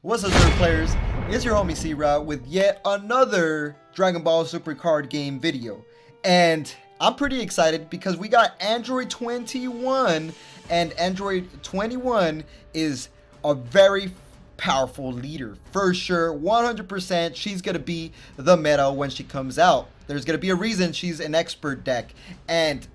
What's up, Zero players? It's your homie C-Route with yet another Dragon Ball Super card game video. And I'm pretty excited because we got Android 21, and Android 21 is a very powerful leader. For sure, 100%, she's going to be the meta when she comes out. There's going to be a reason she's an expert deck. And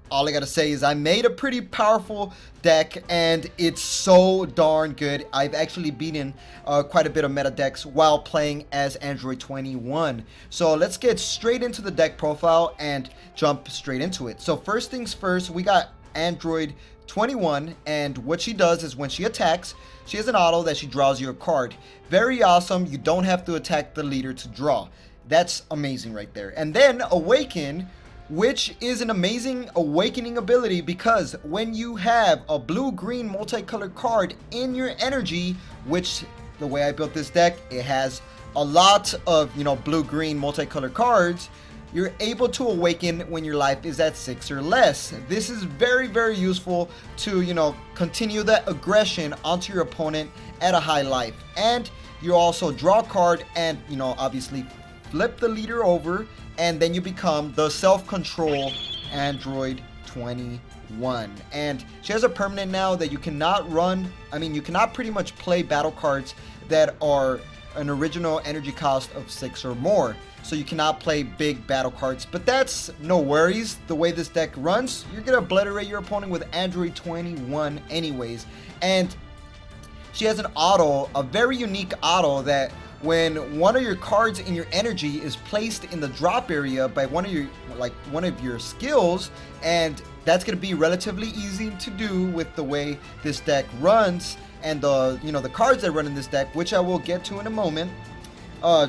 all I gotta say is I made a pretty powerful deck and it's so darn good. I've actually beaten quite a bit of meta decks while playing as Android 21. So let's get straight into the deck profile and jump straight into it. So first things first, we got Android 21, and what she does is when she attacks, she has an auto that she draws you a card. Very awesome. You don't have to attack the leader to draw. That's amazing right there. And then Awaken, which is an amazing awakening ability, because when you have a blue-green multicolored card in your energy, which the way I built this deck, it has a lot of, blue-green multicolored cards, you're able to awaken when your life is at 6 or less. This is very, very useful to, continue that aggression onto your opponent at a high life. And you also draw a card and, obviously flip the leader over, and then you become the self-control Android 21. And she has a permanent now that you cannot you cannot pretty much play battle cards that are an original energy cost of 6 or more. So you cannot play big battle cards, but that's no worries. The way this deck runs, you're gonna obliterate your opponent with Android 21 anyways. And she has an auto, a very unique auto, that when one of your cards in your energy is placed in the drop area by one of your skills, and that's going to be relatively easy to do with the way this deck runs and the cards that run in this deck, which I will get to in a moment.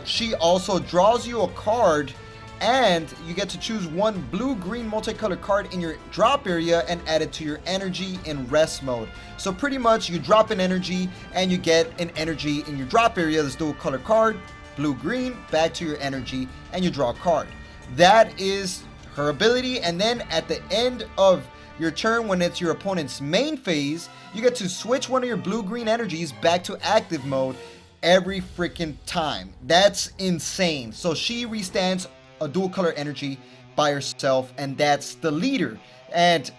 She also draws you a card, and you get to choose one blue-green multicolored card in your drop area and add it to your energy in rest mode. So pretty much you drop an energy and you get an energy in your drop area, this dual color card, blue-green, back to your energy, and you draw a card. That is her ability. And then at the end of your turn, when it's your opponent's main phase, you get to switch one of your blue-green energies back to active mode every freaking time. That's insane. So she restands a dual color energy by herself, and that's the leader. And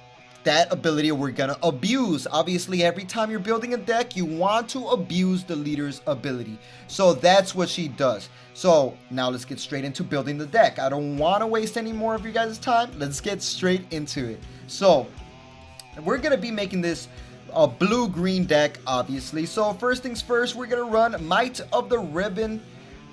that ability we're gonna abuse. Obviously, every time you're building a deck, you want to abuse the leader's ability. So that's what she does. So now let's get straight into building the deck. I don't want to waste any more of you guys' time. Let's get straight into it. So we're gonna be making this a blue-green deck, obviously. So first things first, we're gonna run Might of the Ribbon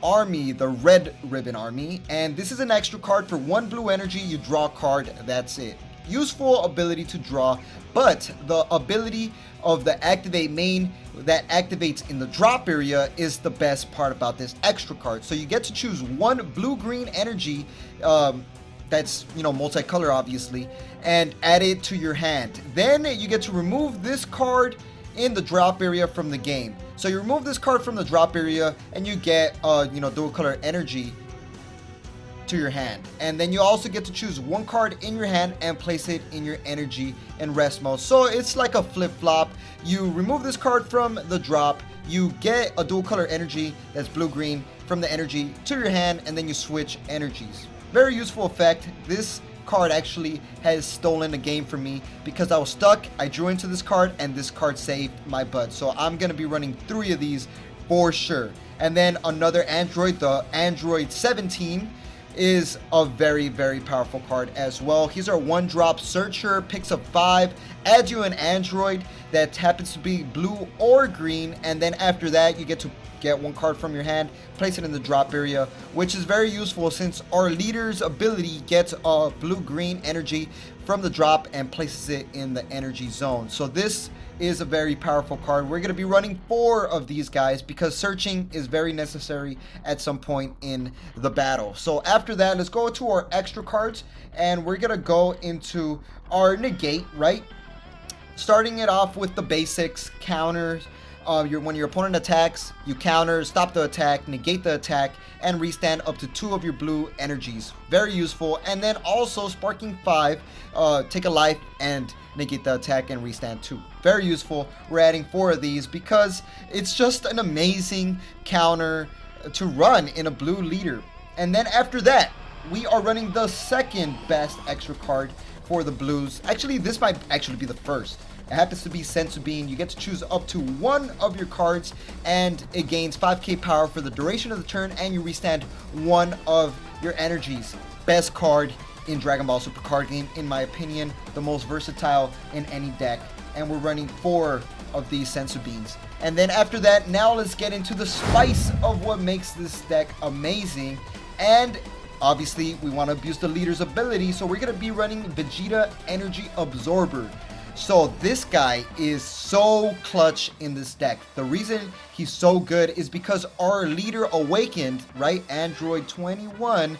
Army, the Red Ribbon Army, and this is an extra card. For one blue energy, you draw a card. That's it. Useful ability to draw, but the ability of the activate main that activates in the drop area is the best part about this extra card. So you get to choose one blue-green energy that's multicolor, obviously, and add it to your hand. Then you get to remove this card in the drop area from the game. So you remove this card from the drop area and you get dual color energy to your hand. And then you also get to choose one card in your hand and place it in your energy in rest mode. So it's like a flip-flop. You remove this card from the drop, you get a dual color energy that's blue-green from the energy to your hand, and then you switch energies. Very useful effect. This card actually has stolen the game from me because I was stuck. I drew into this card and this card saved my butt. So I'm gonna be running 3 of these for sure. And then another Android, the Android 17, is a very, very powerful card as well. He's our 1-drop searcher, picks up 5, adds you an Android that happens to be blue or green, and then after that you get to get one card from your hand, place it in the drop area, which is very useful since our leader's ability gets a blue-green energy from the drop and places it in the energy zone. So this is a very powerful card. We're going to be running 4 of these guys because searching is very necessary at some point in the battle. So after that, let's go to our extra cards, and we're going to go into our negate, right? Starting it off with the basics, counters. When your opponent attacks, you counter, stop the attack, negate the attack, and restand up to 2 of your blue energies. Very useful. And then also Sparking 5, take a life and negate the attack and restand 2. Very useful. We're adding 4 of these because it's just an amazing counter to run in a blue leader. And then after that, we are running the second best extra card for the blues. Actually, this might actually be the first. It happens to be Senzu Bean. You get to choose up to 1 of your cards, and it gains 5k power for the duration of the turn, and you restand 1 of your energies. Best card in Dragon Ball Super card game, in my opinion. The most versatile in any deck. And we're running 4 of these Senzu Beans. And then after that, now let's get into the spice of what makes this deck amazing. And obviously, we want to abuse the leader's ability, so we're going to be running Vegeta Energy Absorber. So this guy is so clutch in this deck. The reason he's so good is because our leader awakened, right? Android 21,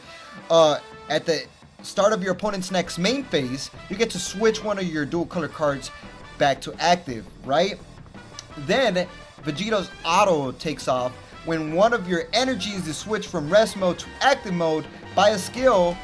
at the start of your opponent's next main phase, you get to switch one of your dual color cards back to active, right? Then Vegeta's auto takes off when one of your energies is switched from rest mode to active mode by a skill.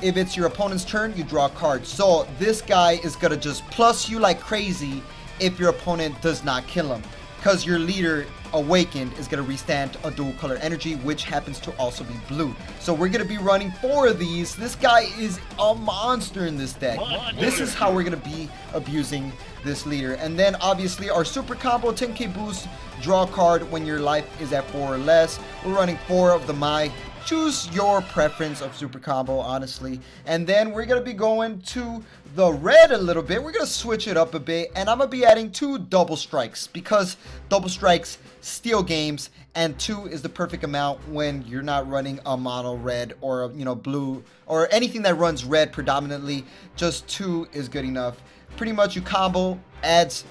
If it's your opponent's turn, you draw a card. So this guy is gonna just plus you like crazy if your opponent does not kill him, because your leader awakened is gonna restand a dual color energy, which happens to also be blue. So we're gonna be running 4 of these. This guy is a monster in this deck. This is how we're gonna be abusing this leader. And then obviously our super combo 10k boost, draw a card when your life is at 4 or less. We're running 4 of the Mai. Choose your preference of super combo, honestly. And then we're gonna be going to the red a little bit. We're gonna switch it up a bit, and I'm gonna be adding 2 double strikes, because double strikes steal games, and 2 is the perfect amount when you're not running a mono red or blue or anything that runs red predominantly. Just 2 is good enough. Pretty much you combo, adds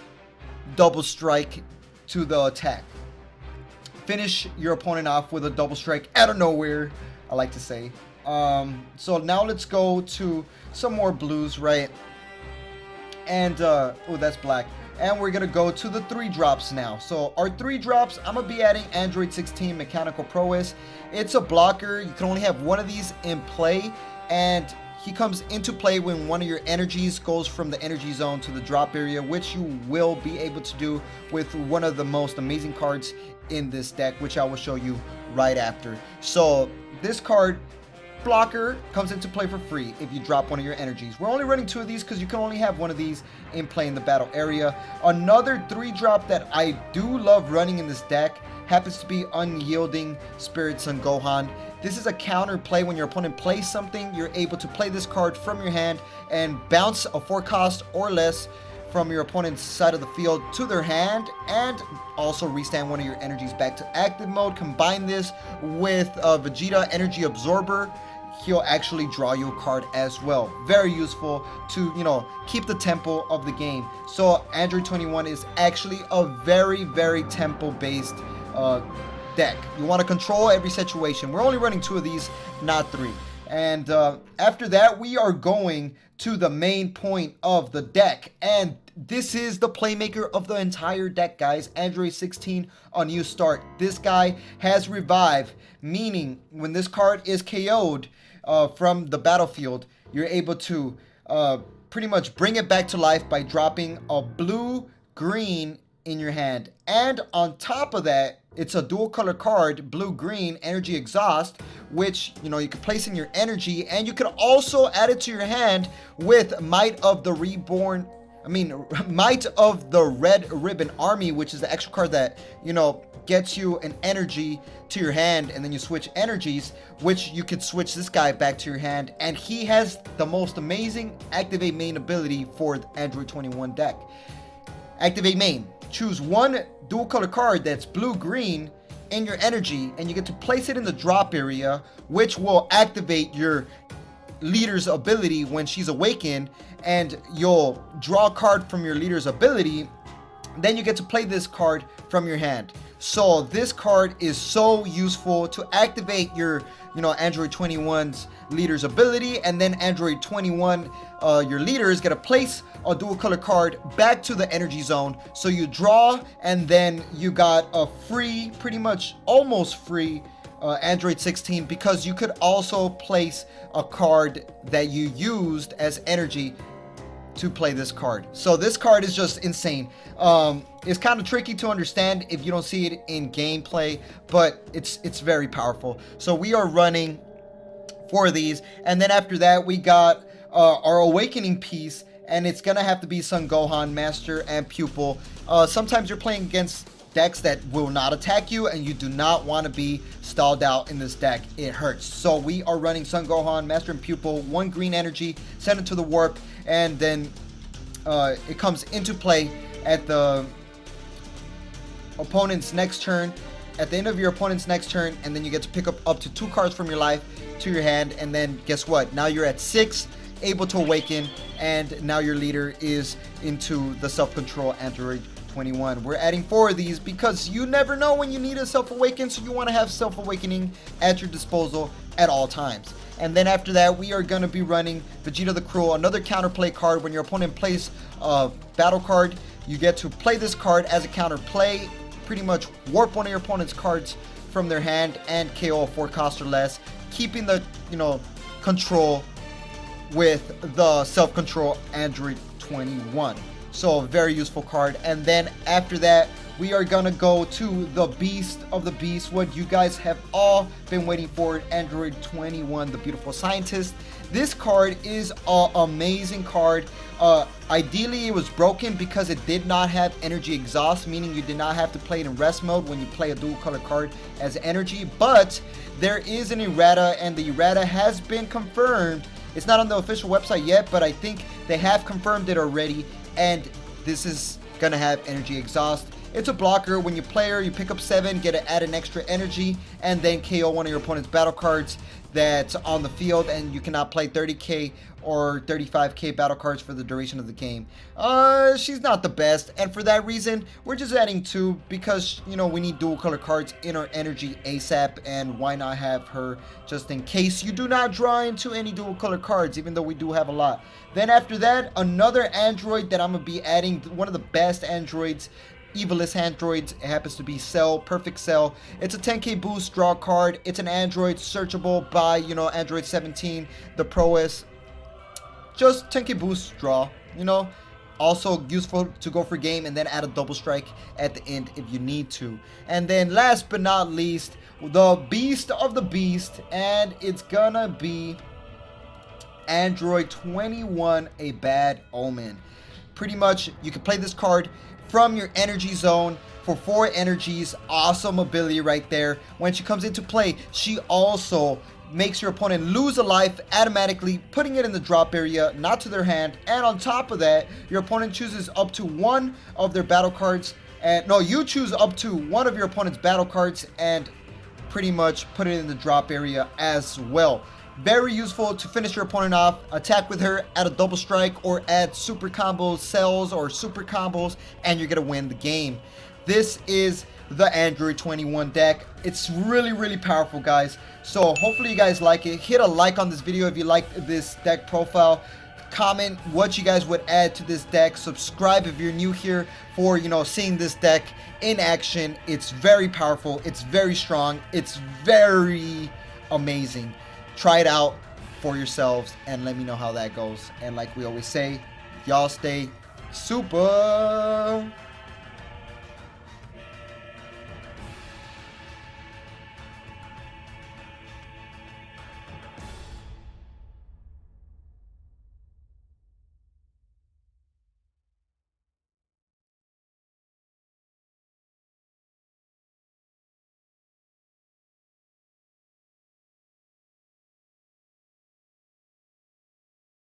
double strike to the attack. Finish your opponent off with a double strike out of nowhere, I like to say. So now let's go to some more blues, right? And oh, that's black. And we're gonna go to the 3 drops now. So our 3 drops, I'm gonna be adding Android 16 Mechanical Prowess. It's a blocker. You can only have 1 of these in play, and he comes into play when one of your energies goes from the energy zone to the drop area, which you will be able to do with one of the most amazing cards in this deck, which I will show you right after. So this card, blocker, comes into play for free if you drop one of your energies. We're only running 2 of these because you can only have 1 of these in play in the battle area. Another 3 drop that I do love running in this deck happens to be Unyielding Spirit Son Gohan. This is a counter play. When your opponent plays something, you're able to play this card from your hand and bounce a 4 cost or less from your opponent's side of the field to their hand, and also restand one of your energies back to active mode. Combine this with Vegeta Energy Absorber, he'll actually draw you a card as well. Very useful to, keep the tempo of the game. So Android 21 is actually a very, very tempo based deck. You want to control every situation. We're only running 2 of these, not 3. And after that, we are going to the main point of the deck. And this is the playmaker of the entire deck, guys. Android 16 on you start. This guy has revive, meaning when this card is KO'd from the battlefield, you're able to pretty much bring it back to life by dropping a blue-green in your hand. And on top of that, it's a dual color card, blue-green, Energy Exhaust, which, you can place in your energy, and you can also add it to your hand with Might of the Red Ribbon Army, which is the extra card that, gets you an energy to your hand, and then you switch energies, which you could switch this guy back to your hand, and he has the most amazing Activate Main ability for the Android 21 deck. Activate Main. Choose 1 dual color card that's blue-green in your energy, and you get to place it in the drop area, which will activate your leader's ability when she's awakened, and you'll draw a card from your leader's ability. Then you get to play this card from your hand. So this card is so useful to activate your Android 21's leader's ability, and then Android 21, your leader is gonna place a dual color card back to the energy zone. So you draw, and then you got a free, pretty much almost free Android 16, because you could also place a card that you used as energy to play this card. So this card is just insane. It's kind of tricky to understand if you don't see it in gameplay, but it's very powerful. So we are running 4 of these, and then after that we got our awakening piece, and it's gonna have to be Son Gohan, Master, and Pupil. Sometimes you're playing against decks that will not attack you, and you do not want to be stalled out in this deck. It hurts. So we are running Son Gohan, Master, and Pupil, 1 green energy, send it to the warp, and then it comes into play at the opponent's next turn, at the end of your opponent's next turn, and then you get to pick up to 2 cards from your life to your hand, and then guess what? Now you're at 6, able to awaken, and now your leader is into the self-control Android 21. We're adding 4 of these because you never know when you need a self-awaken, so you want to have self-awakening at your disposal at all times. And then after that, we are going to be running Vegeta the Cruel, another counterplay card. When your opponent plays a battle card, you get to play this card as a counterplay, pretty much warp one of your opponent's cards from their hand and KO a 4 cost or less, keeping the control with the self-control Android 21. So a very useful card. And then after that, we are gonna go to the beast of the beast, what you guys have all been waiting for, Android 21, the beautiful scientist. This card is an amazing card. Ideally it was broken because it did not have energy exhaust, meaning you did not have to play it in rest mode when you play a dual color card as energy. But there is an errata, and the errata has been confirmed. It's not on the official website yet, but I think they have confirmed it already, and this is gonna have energy exhaust. It's a blocker. When you play her, you pick up 7, get to add an extra energy, and then KO one of your opponent's battle cards that's on the field, and you cannot play 30k or 35k battle cards for the duration of the game. She's not the best, and for that reason, we're just adding 2 because, we need dual color cards in our energy ASAP, and why not have her just in case you do not draw into any dual color cards, even though we do have a lot. Then after that, another android that I'm going to be adding, one of the best androids, evilest androids. It happens to be Cell, Perfect Cell. It's a 10k boost draw card. It's an android searchable by Android 17, the Playaz. Just 10k boost draw, also useful to go for game and then add a double strike at the end if you need to. And then last but not least, the beast of the beast, and it's gonna be Android 21, a bad omen. Pretty much you can play this card from your energy zone for 4 energies. Awesome ability right there. When she comes into play, she also makes your opponent lose a life automatically, putting it in the drop area, not to their hand. And on top of that, your opponent chooses up to 1 of their battle cards, and no, you choose up to 1 of your opponent's battle cards and pretty much put it in the drop area as well. Very useful to finish your opponent off, attack with her, add a double strike, or add super combos, cells, or super combos, and you're gonna win the game. This is the Android 21 deck. It's really, really powerful, guys. So hopefully you guys like it. Hit a like on this video if you like this deck profile. Comment what you guys would add to this deck. Subscribe if you're new here for seeing this deck in action. It's very powerful. It's very strong. It's very amazing. Try it out for yourselves and let me know how that goes. And like we always say, y'all stay super.